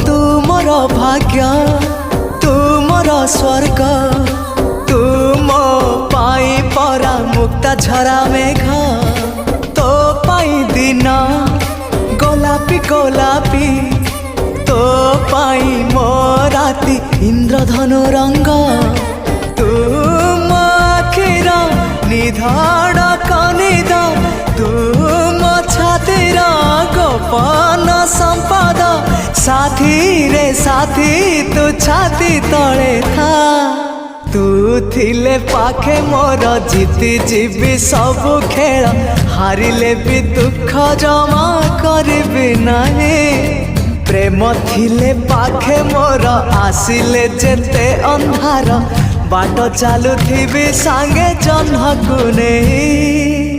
तू मोर भाग्य तू मोर स्वर्ग तू मो पाई परा मुक्ता झरा मेघ तो पाई दिन गोलापी गोलापी तो पाई मो राती इंद्रधनु रंग तू मो आखिर निधाड़ कनिद तू मो छातीर गोपन संपद साथी रे साथी तू छाती तले था तू थिले पाखे मोर जीति जीवी सब खेल हारिले भी दुख जमा करबी नहीं प्रेम थिले पाखे मोर आसिले जेते अंधार बाट चालुथिबी सांगे जह्न को नहीं।